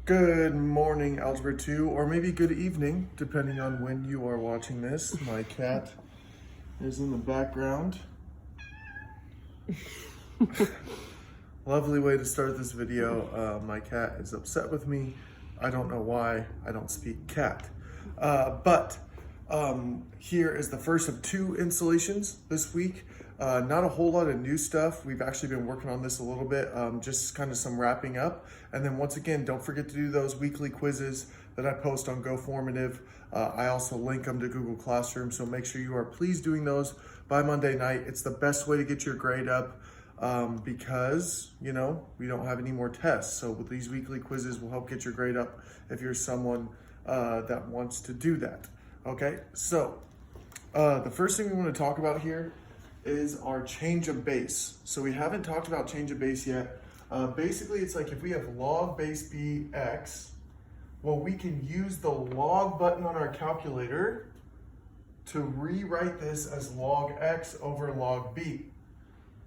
Good morning, Algebra 2, or maybe good evening, depending on when you are watching this. My cat is in the background. Lovely way to start this video. My cat is upset with me. I don't know why. I don't speak cat. But here is the first of two installations this week. Not a whole lot of new stuff. We've actually been working on this a little bit, just kind of some wrapping up. And then once again, don't forget to do those weekly quizzes that I post on GoFormative. I also link them to Google Classroom, so make sure you are please doing those by Monday night. It's the best way to get your grade up because, we don't have any more tests. So with these weekly quizzes will help get your grade up if you're someone that wants to do that. Okay, so the first thing we want to talk about here is our change of base. So we haven't talked about change of base yet. Basically, it's like if we have log base b x, well, we can use the log button on our calculator to rewrite this as log x over log b.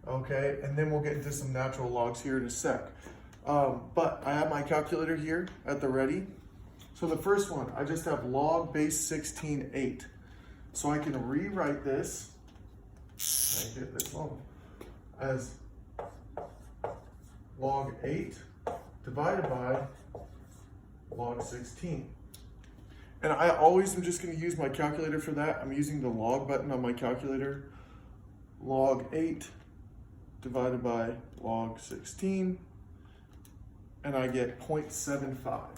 Okay, and then we'll get into some natural logs here in a sec. But I have my calculator here at the ready. So the first one, I just have log base 16 8. So I can rewrite this, I get this long, as log 8 divided by log 16. And I always am just going to use my calculator for that. I'm using the log button on my calculator. Log 8 divided by log 16, and I get 0.75.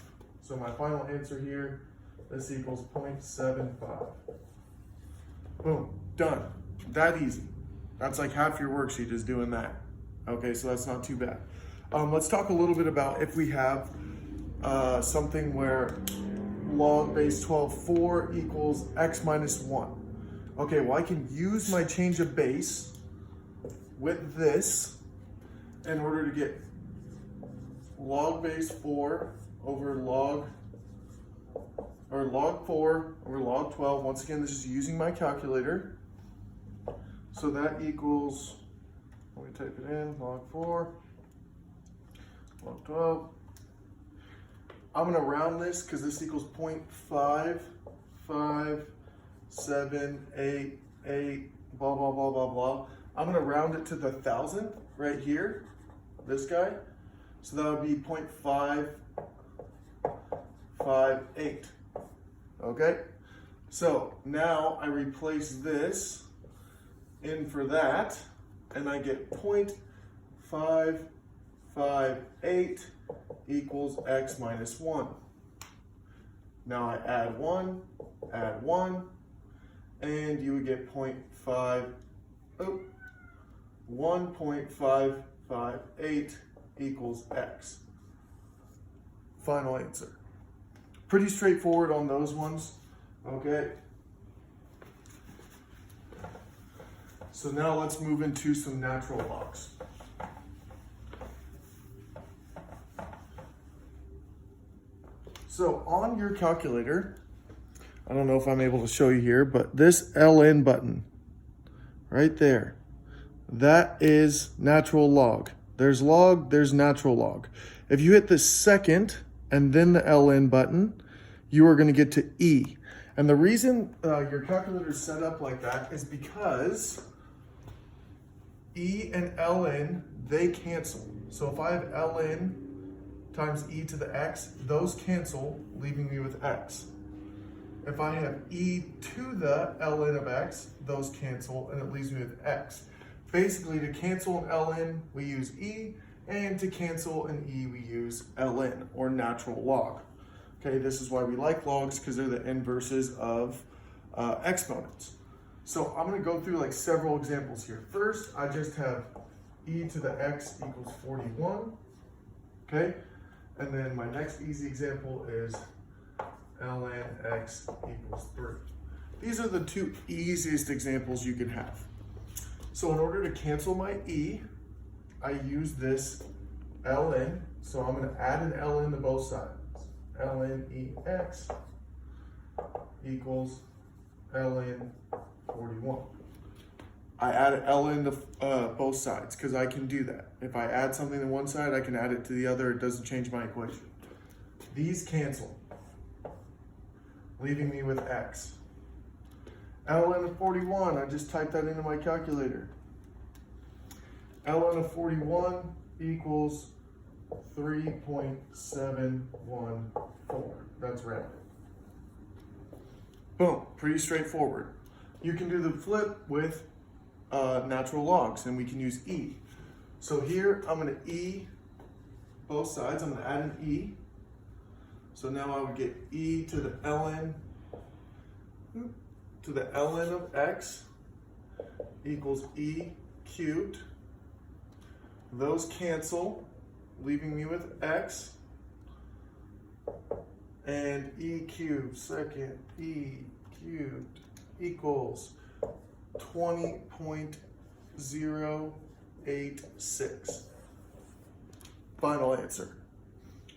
So my final answer here, this equals 0.75. Boom, done. That easy. That's like half your worksheet is doing that. Okay, so that's not too bad. Let's talk a little bit about if we have something where log base 4 equals x minus 1. Okay, well I can use my change of base with this in order to get log base 4 over log 4 over log 12. Once again, this is using my calculator. So that equals, let me type it in, log 4, log 12. I'm going to round this because this equals 0.557888, blah, blah, blah, blah, blah. I'm going to round it to the 1,000 right here, this guy. So that would be 0.558. Okay? So now I replace this in for that, and I get 0.558 equals x minus 1. Now I add 1, and you would get 1.558 equals x. Final answer. Pretty straightforward on those ones, okay? So now let's move into some natural logs. So on your calculator, I don't know if I'm able to show you here, but this LN button right there, that is natural log. There's log, there's natural log. If you hit the second and then the LN button, you are going to get to E. And the reason your calculator is set up like that is because E and ln, they cancel. So if I have ln times e to the x, those cancel, leaving me with x. If I have e to the ln of x, those cancel, and it leaves me with x. Basically, to cancel an ln, we use e, and to cancel an e, we use ln, or natural log. Okay, this is why we like logs, because they're the inverses of exponents. So I'm going to go through like several examples here. First, I just have e to the x equals 41. Okay, and then my next easy example is ln x equals 3. These are the two easiest examples you can have. So in order to cancel my e, I use this ln. So I'm going to add an ln to both sides. ln ex equals ln 41. I add an ln to both sides because I can do that. If I add something to one side, I can add it to the other. It doesn't change my equation. These cancel, leaving me with x. ln of 41, I just typed that into my calculator. ln of 41 equals 3.714. That's rounded. Boom, pretty straightforward. You can do the flip with natural logs, and we can use e. So here I'm going to e both sides. I'm going to add an e. So now I would get e to the ln of x equals e cubed. Those cancel, leaving me with x. And e cubed second e cubed equals 20.086. Final answer.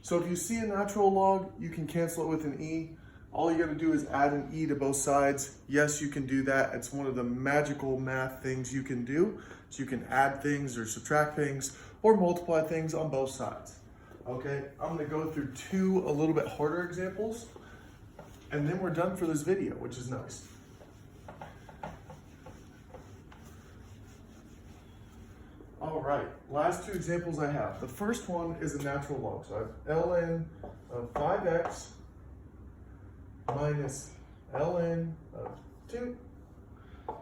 So if you see a natural log, you can cancel it with an e. All you gotta do is add an e to both sides. Yes, you can do that. It's one of the magical math things you can do. So you can add things or subtract things or multiply things on both sides. Okay, I'm gonna go through two a little bit harder examples, and then we're done for this video, which is nice. All right, last two examples I have. The first one is a natural log. So I have ln of 5x minus ln of 2,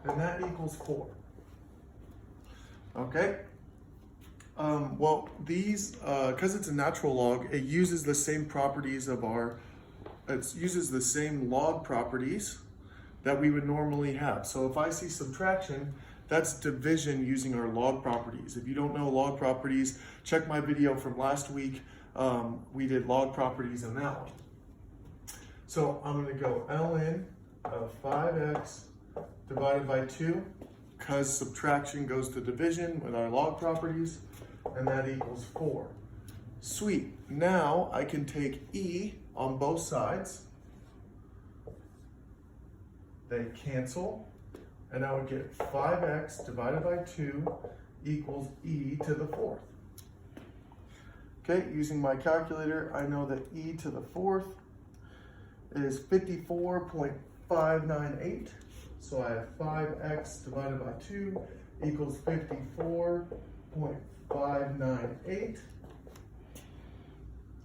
and that equals 4. Okay. Well, these, because it's a natural log, it uses the same properties of it uses the same log properties that we would normally have. So if I see subtraction, that's division using our log properties. If you don't know log properties, check my video from last week. We did log properties in that one. So I'm gonna go ln of 5x divided by 2, because subtraction goes to division with our log properties, and that equals 4. Sweet. Now I can take e on both sides. They cancel, and I would get 5x divided by 2 equals e to the 4th. Okay, using my calculator, I know that e to the 4th is 54.598. So I have 5x divided by 2 equals 54.598.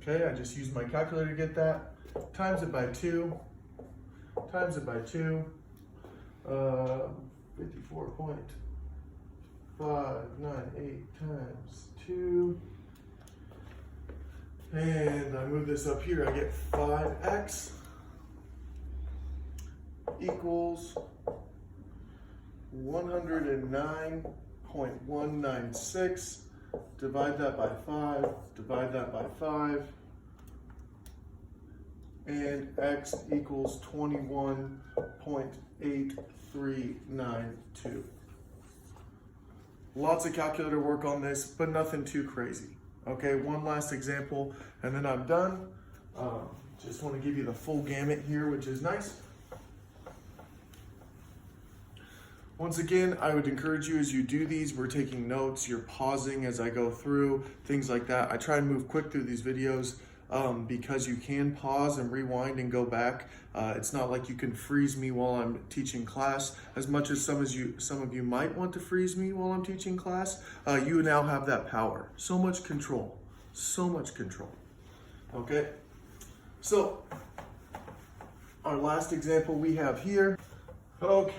Okay, I just used my calculator to get that. Times it by 2. Times it by 2. 54.598 times 2. And I move this up here, I get 5x equals 109.196. Divide that by 5, divide that by 5, and x equals 21.8392. Lots of calculator work on this, but nothing too crazy. Okay, one last example, and then I'm done. Just want to give you the full gamut here, which is nice. Once again, I would encourage you as you do these, we're taking notes, you're pausing as I go through, things like that. I try and move quick through these videos because you can pause and rewind and go back. It's not like you can freeze me while I'm teaching class. As much as some of you might want to freeze me while I'm teaching class, you now have that power. So much control, so much control. Okay, so our last example we have here. Okay.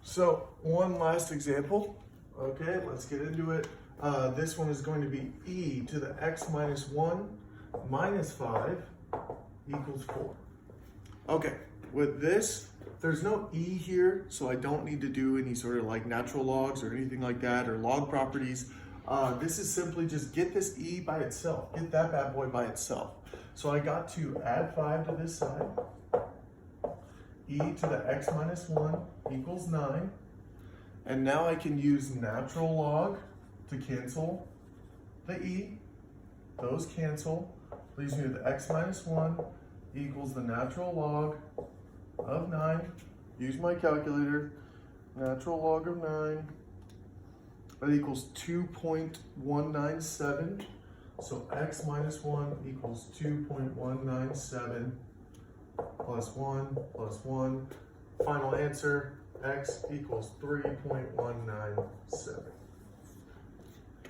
So one last example, okay, let's get into it. This one is going to be e to the x minus 1 minus 5 equals 4. Okay, with this, there's no e here, so I don't need to do any sort of like natural logs or anything like that or log properties. This is simply just get this e by itself, get that bad boy by itself. So I got to add 5 to this side. E to the x minus 1 equals 9. And now I can use natural log to cancel the e. Those cancel. Leaves me with x minus 1 equals the natural log of 9. Use my calculator. Natural log of 9. That equals 2.197. So x minus 1 equals 2.197 plus 1 plus 1. Final answer, x equals 3.197.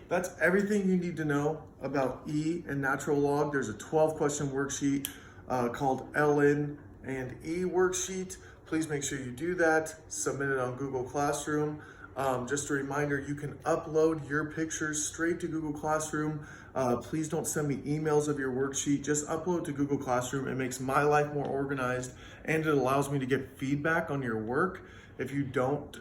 That's everything you need to know about E and natural log. There's a 12-question worksheet called LN and E worksheet. Please make sure you do that. Submit it on Google Classroom. Just a reminder, you can upload your pictures straight to Google Classroom. Please don't send me emails of your worksheet. Just upload to Google Classroom. It makes my life more organized, and it allows me to get feedback on your work. If you don't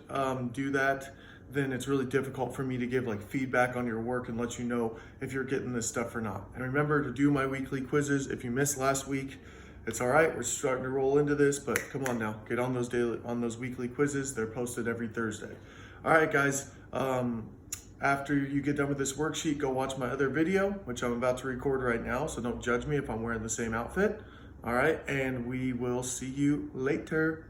do that, then it's really difficult for me to give feedback on your work and let you know if you're getting this stuff or not. And remember to do my weekly quizzes. If you missed last week, it's all right. We're starting to roll into this, but come on now, get on those weekly quizzes. They're posted every Thursday. All right, guys. After you get done with this worksheet, go watch my other video, which I'm about to record right now. So don't judge me if I'm wearing the same outfit. All right, and we will see you later.